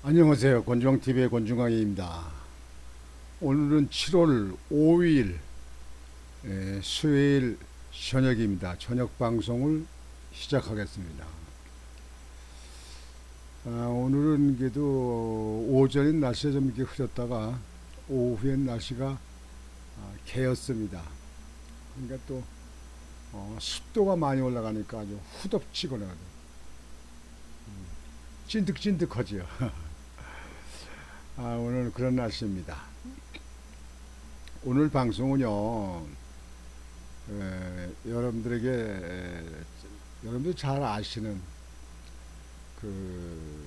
안녕하세요. 권중광TV의 권중광입니다. 오늘은 7월 5일 수요일 저녁입니다. 저녁 방송을 시작하겠습니다. 오늘은 그래도 오전엔 날씨가 좀 이렇게 흐렸다가 오후엔 날씨가 개였습니다. 그러니까 또 습도가 많이 올라가니까 아주 후덥지근하고 찐득찐득하지요. 오늘 그런 날씨입니다. 오늘 방송은요, 여러분들에게, 여러분들 잘 아시는 그,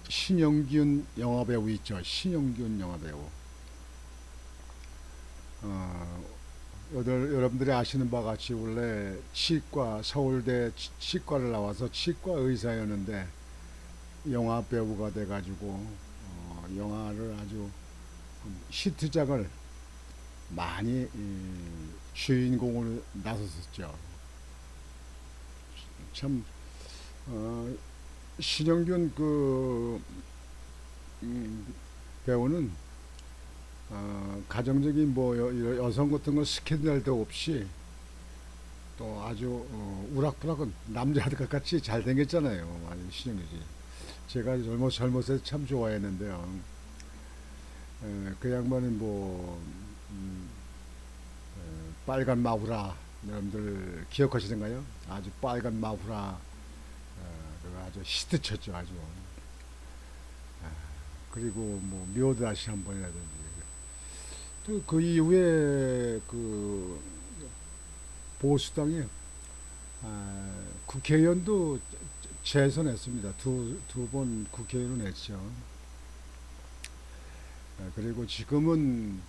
신영균 영화배우 있죠. 신영균 영화배우. 어, 여러분들이 아시는 바와 같이 원래 서울대 치과를 나와서 치과 의사였는데, 영화배우가 돼가지고, 영화를 아주 히트작을 많이 주인공으로 나섰었죠. 참 어, 신영균 배우는 가정적인 뭐 여성 같은 거 스캔들도 없이 또 아주 우락부락은 남자들 같이 잘생겼잖아요. 아주 신영균이. 제가 젊었을 때 참 좋아했는데요. 그 양반은 뭐 빨간 마후라 여러분들 기억하시는가요? 아주 빨간 마후라 아주 히트쳤죠 아주. 그리고 뭐 묘다시 한 번이라든지 또 그 이후에 그 보수당이 국회의원도 재선했습니다. 두 번 국회의원을 했죠. 그리고 지금은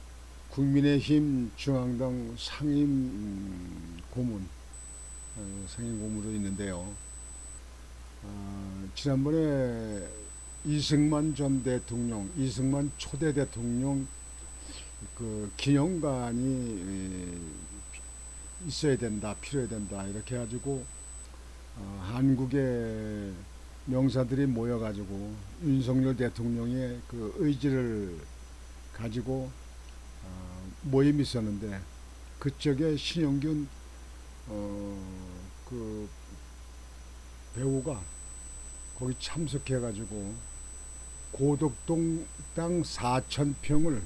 국민의힘 중앙당 상임 고문으로 있는데요. 지난번에 이승만 전 대통령, 이승만 초대 대통령 그 기념관이 있어야 된다, 필요해야 된다 이렇게 해가지고 한국의 명사들이 모여가지고 윤석열 대통령의 그 의지를 가지고 모임이 있었는데 그쪽에 신영균 그 배우가 거기 참석해가지고 고덕동 땅 4,000평을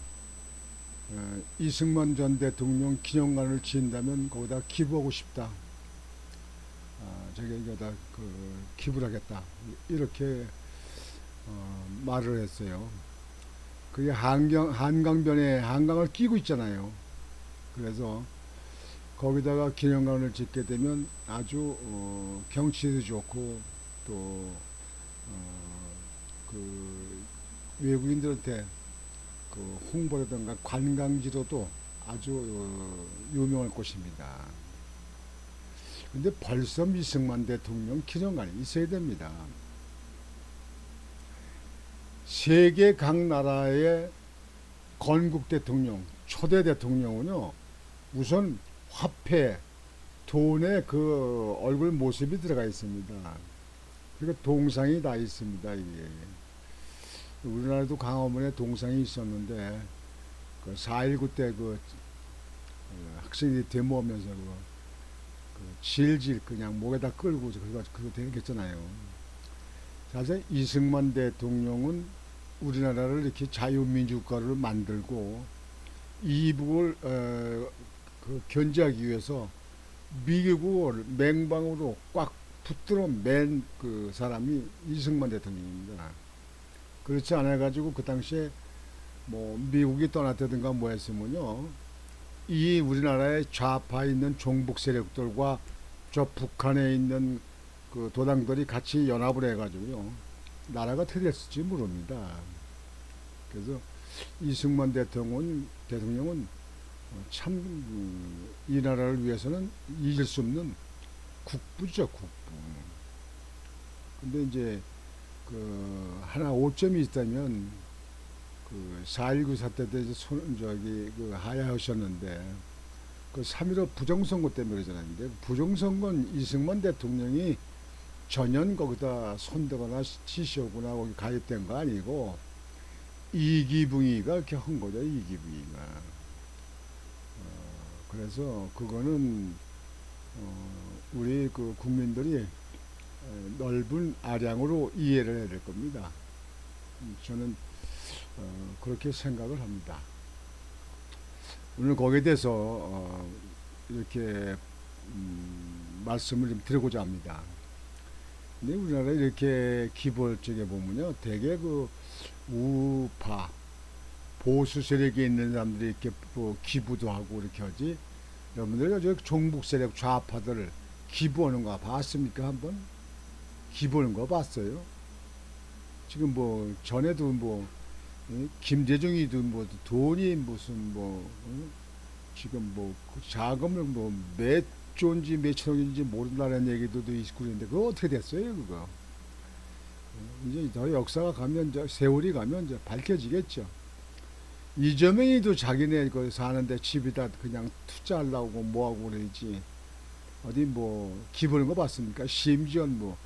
이승만 전 대통령 기념관을 지은다면 거기다 기부하고 싶다. 저기에다 기부를 하겠다. 이렇게 말을 했어요. 그게 한강변에 한강을 끼고 있잖아요. 그래서 거기다가 기념관을 짓게 되면 아주 경치도 좋고 또 그 외국인들한테 그 홍보라든가 관광지로도 아주 유명할 곳입니다. 근데 벌써 이승만 대통령 기념관이 있어야 됩니다. 세계 각 나라의 건국 대통령, 초대 대통령은요, 우선 화폐, 돈에 그 얼굴 모습이 들어가 있습니다. 그리고 동상이 다 있습니다, 이게. 우리나라도 강화문에 동상이 있었는데, 그 4.19 때 학생들이 데모하면서 질질 그냥 목에다 끌고 그거 되겠잖아요. 사실 이승만 대통령은 우리나라를 이렇게 자유민주국가를 만들고 이북을 견제하기 위해서 미국을 맹방으로 꽉 붙들어 맨 그 사람이 이승만 대통령입니다. 그렇지 않아 가지고 그 당시에 뭐 미국이 떠났다든가 뭐 했으면요, 이 우리나라의 좌파에 있는 종북 세력들과 저 북한에 있는 그 도당들이 같이 연합을 해가지고요, 나라가 어떻게 됐을지 모릅니다. 그래서 이승만 대통령은 참 이 나라를 위해서는 잊을 수 없는 국부죠, 국부. 근데 이제 하나 오점이 있다면 그 4.19 사태 때 하야하셨는데 그 3.15 부정선거 때문에 그러잖아요. 근데 부정선거는 이승만 대통령이 전혀 거기다 손대거나 지시오거나 거기 가입된 거 아니고 이기붕이가 이렇게 한 거죠. 이기붕이가. 그래서 그거는 우리 그 국민들이 넓은 아량으로 이해를 해야 될 겁니다. 저는 그렇게 생각을 합니다. 오늘 거기에 대해서 이렇게 말씀을 좀 드리고자 합니다. 근데 우리나라 이렇게 기벌적에 보면요, 대개 그 우파 보수 세력에 있는 사람들이 이렇게 뭐 기부도 하고 이렇게 하지. 여러분들 저 종북 세력 좌파들 기부하는 거 봤습니까? 한번 기부하는 거 봤어요? 지금 뭐 전에도 뭐 김대중이도 뭐 돈이 무슨 뭐 지금 뭐 그 자금을 뭐 몇 조인지 몇 천억인지 모른다는 얘기도 있고 그런데 그거 어떻게 됐어요 그거? 이제 더 역사가 가면 이제 세월이 가면 이제 밝혀지겠죠. 이재명이도 자기네 그 사는데 집에다 그냥 투자하려고 뭐하고 그러지. 어디 뭐 기부하는 거 봤습니까? 심지어 뭐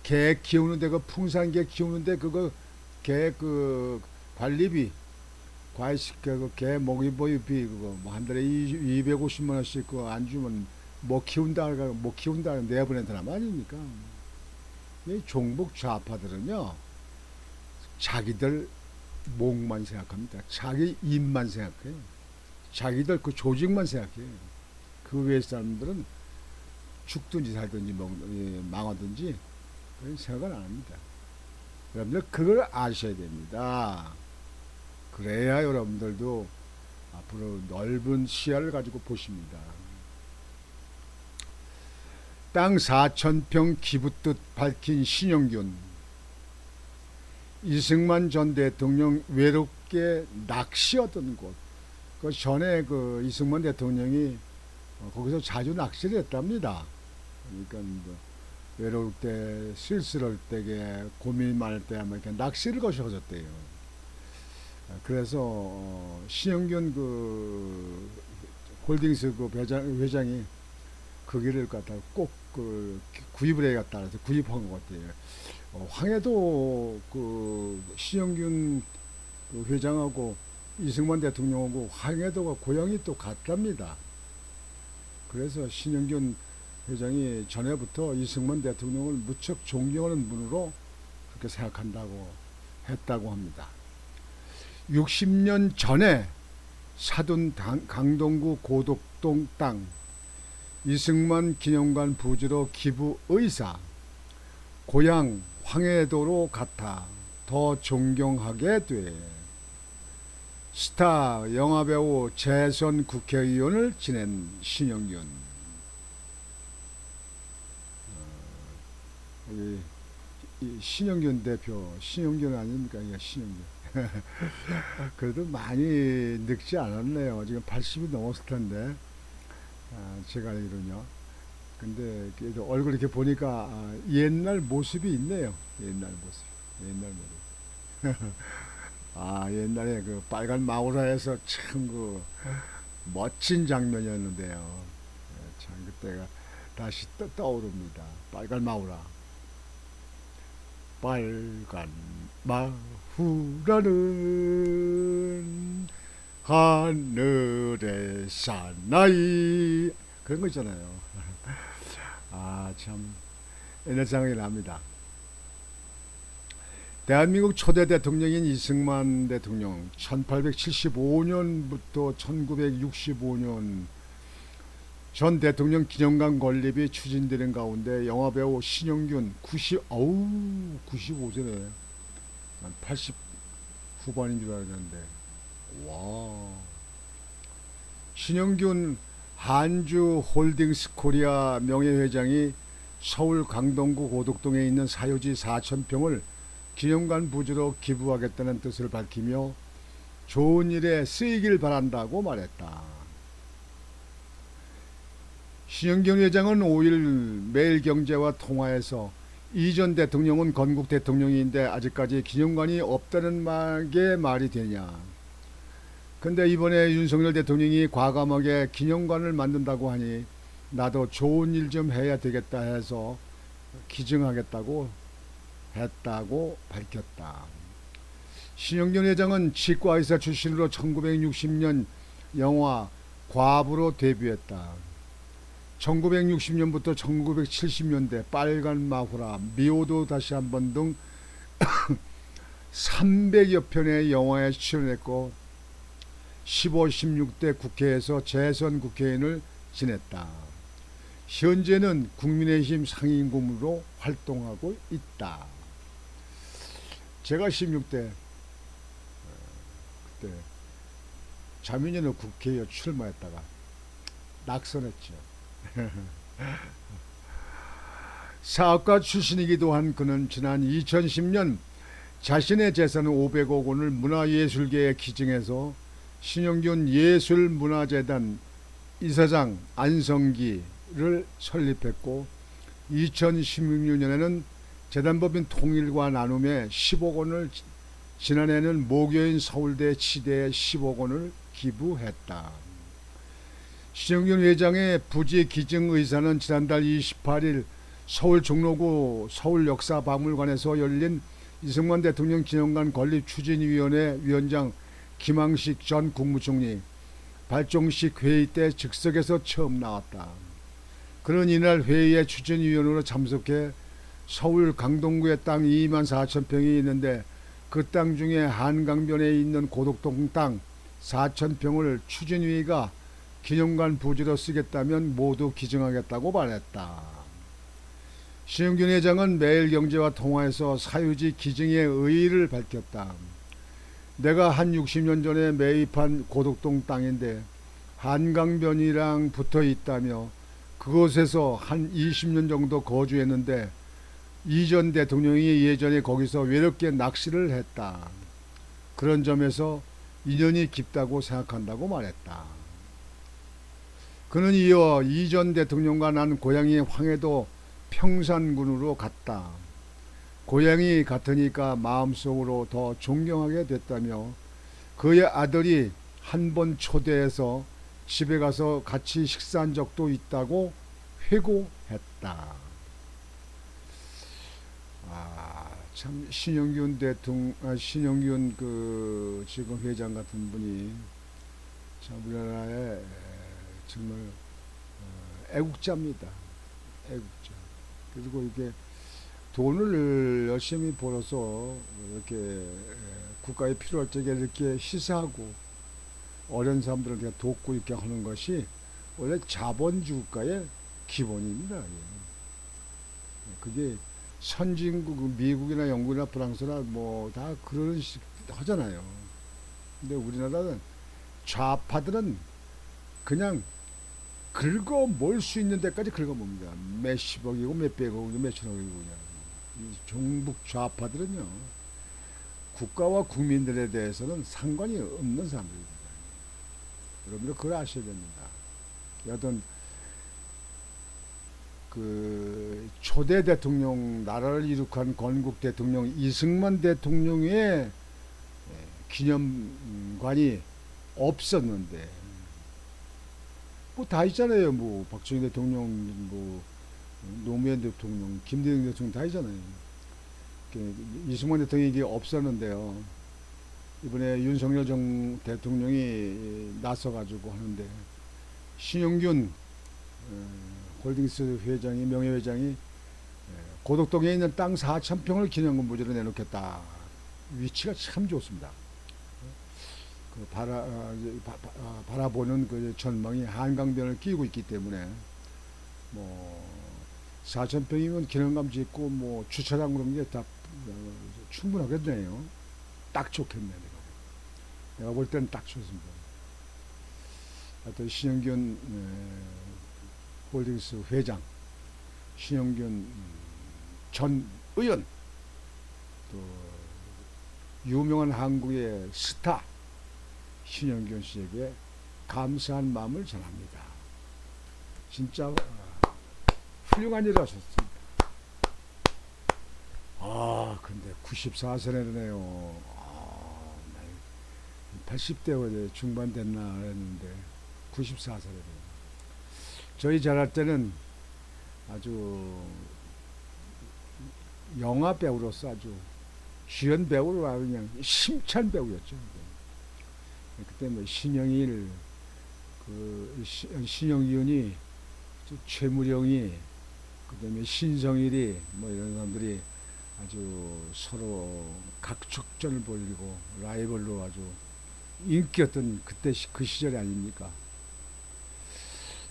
개 키우는데 그 풍산개 키우는데 그거 개 그 관리비 과외식 그개 먹이비 그거 뭐 한 달에 250만 원씩 그거 안 주면 뭐 키운다 뭐 키운다 내보낸 사람 아닙니까? 이 종북 좌파들은요 자기들 목만 생각합니다. 자기 입만 생각해요. 자기들 그 조직만 생각해요. 그 외의 사람들은 죽든지 살든지 망하든지 그런 생각을 안 합니다. 여러분들 그걸 아셔야 됩니다. 그래야 여러분들도 앞으로 넓은 시야를 가지고 보십니다. 땅 4,000평 기부 뜻 밝힌 신영균. 이승만 전 대통령 외롭게 낚시하던 곳. 그 전에 그 이승만 대통령이 거기서 자주 낚시를 했답니다. 그러니까 뭐 외로울 때, 쓸쓸할 때에 고민 많을 때 아마 이렇게 낚시를 거셔졌대요. 그래서 신영균 그 홀딩스 그 회장이 그 길을 갖다 꼭 그 구입을 해갔다 그래서 구입한 것 같아요. 황해도 그 신영균 그 회장하고 이승만 대통령하고 황해도가 고향이 또 같답니다. 그래서 신영균 회장이 전에부터 이승만 대통령을 무척 존경하는 분으로 그렇게 생각한다고 했다고 합니다. 60년 전에 사돈 강동구 고덕동 땅 이승만 기념관 부지로 기부 의사 고향 황해도로 갔다 더 존경하게 돼. 스타 영화배우 재선 국회의원을 지낸 신영균. 이 신영균 대표, 신영균 아닙니까? 예, 신영균. 그래도 많이 늙지 않았네요. 지금 80이 넘었을 텐데, 제가 알기로는요. 근데 그래도 얼굴 이렇게 보니까 옛날 모습이 있네요. 옛날 모습, 옛날 모습. 옛날에 그 빨간 마우라에서 참 그 멋진 장면이었는데요. 참 그때가 다시 떠오릅니다. 빨간 마우라. 빨간 마후라는 하늘의 사나이 그런 거 있잖아요. 참 옛날 생각이 납니다. 대한민국 초대 대통령인 이승만 대통령 1875년부터 1965년 전 대통령 기념관 건립이 추진되는 가운데 영화배우 신영균 95세네. 난 80 후반인 줄 알았는데 와. 신영균 한주 홀딩스 코리아 명예회장이 서울 강동구 고덕동에 있는 사유지 4,000평을 기념관 부지로 기부하겠다는 뜻을 밝히며 좋은 일에 쓰이길 바란다고 말했다. 신영균 회장은 5일 매일경제와 통화에서 이전 대통령은 건국 대통령인데 아직까지 기념관이 없다는 게 말이 되냐. 근데 이번에 윤석열 대통령이 과감하게 기념관을 만든다고 하니 나도 좋은 일 좀 해야 되겠다 해서 기증하겠다고 했다고 밝혔다. 신영균 회장은 치과의사 출신으로 1960년 영화 과부로 데뷔했다. 1960년부터 1970년대 빨간 마후라, 미워도 다시 한번 등 300여 편의 영화에 출연했고 15, 16대 국회에서 재선 국회의원을 지냈다. 현재는 국민의힘 상임고문으로 활동하고 있다. 제가 16대 그때 자민련의 국회의원 출마했다가 낙선했죠. 사업가 출신이기도 한 그는 지난 2010년 자신의 재산 500억 원을 문화예술계에 기증해서 신영균 예술문화재단 이사장 안성기를 설립했고 2016년에는 재단법인 통일과 나눔에 10억 원을, 지난해는 모교인 서울대 치대에 10억 원을 기부했다. 신영균 회장의 부지 기증 의사는 지난달 28일 서울 종로구 서울역사박물관에서 열린 이승만 대통령 기념관 건립추진위원회 위원장 김항식 전 국무총리 발종식 회의 때 즉석에서 처음 나왔다. 그는 이날 회의에 추진위원으로 참석해 서울 강동구의 땅 2만 4천 평이 있는데 그 땅 중에 한강변에 있는 고덕동 땅 4천 평을 추진위가 기념관 부지로 쓰겠다면 모두 기증하겠다고 말했다. 신영균 회장은 매일경제와 통화에서 사유지 기증의 의의를 밝혔다. 내가 한 60년 전에 매입한 고덕동 땅인데 한강변이랑 붙어 있다며 그곳에서 한 20년 정도 거주했는데 이전 대통령이 예전에 거기서 외롭게 낚시를 했다. 그런 점에서 인연이 깊다고 생각한다고 말했다. 그는 이어 이전 대통령과 난 고향이 황해도 평산군으로 갔다. 고향이 같으니까 마음속으로 더 존경하게 됐다며 그의 아들이 한 번 초대해서 집에 가서 같이 식사한 적도 있다고 회고했다. 참 신영균 신영균 그 지금 회장 같은 분이 참 우리나라의 정말 애국자입니다. 애국자. 그리고 이게 돈을 열심히 벌어서 이렇게 국가에 필요할 적에 이렇게 희생하고 어려운 사람들을 돕고 이렇게 하는 것이 원래 자본주의 국가의 기본입니다. 그게 선진국 미국이나 영국이나 프랑스나 뭐 다 그런 식 하잖아요. 근데 우리나라는 좌파들은 그냥 긁어 몰 수 있는 데까지 긁어 몹니다. 몇십억이고 몇백억이고 몇천억이고 그냥. 이 종북 좌파들은요 국가와 국민들에 대해서는 상관이 없는 사람들입니다. 여러분들 그걸 아셔야 됩니다. 어떤 그 초대 대통령 나라를 이룩한 건국 대통령 이승만 대통령의 기념관이 없었는데 뭐 다 있잖아요. 뭐 박정희 대통령, 뭐 노무현 대통령, 김대중 대통령 다 있잖아요. 이승만 대통령이 없었는데요. 이번에 윤석열 대통령이 나서가지고 하는데 신영균 홀딩스 회장이 명예회장이 고덕동에 있는 땅 4,000평을 기념관 부지로 내놓겠다. 위치가 참 좋습니다. 그 바라보는 그 전망이 한강변을 끼고 있기 때문에 뭐 4,000평이면 기념관 짓고 뭐 주차장 그런 게 다 충분하겠네요. 딱 좋겠네. 내가 볼 때는 딱 좋습니다. 하여튼 신영균 홀딩스 회장, 신영균 전 의원, 또 유명한 한국의 스타 신영균 씨에게 감사한 마음을 전합니다. 진짜 훌륭한 일을 하셨습니다. 근데 94세네요. 80대 중반 됐나 했는데 94세래요. 저희 자랄 때는 아주 영화 배우로서 아주 주연 배우로 아주 그냥 심찬 배우였죠. 그때 뭐 신영일, 신영윤이, 최무령이, 그다음에 신성일이 뭐 이런 사람들이 아주 서로 각축전을 벌이고 라이벌로 아주 인기였던 그때 그 시절이 아닙니까?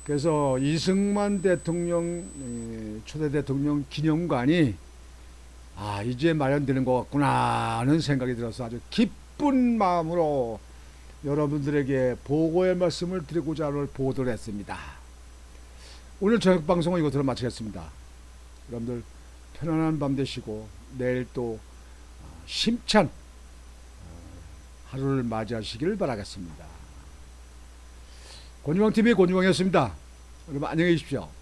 그래서 이승만 대통령 초대 대통령 기념관이 이제 마련되는 것 같구나 하는 생각이 들어서 아주 기쁜 마음으로 여러분들에게 보고의 말씀을 드리고자 오늘 보도를 했습니다. 오늘 저녁 방송은 이것으로 마치겠습니다. 여러분들 편안한 밤 되시고 내일 또 심찬 하루를 맞이하시길 바라겠습니다. 곤유왕TV의 곤유왕이었습니다. 여러분 안녕히 계십시오.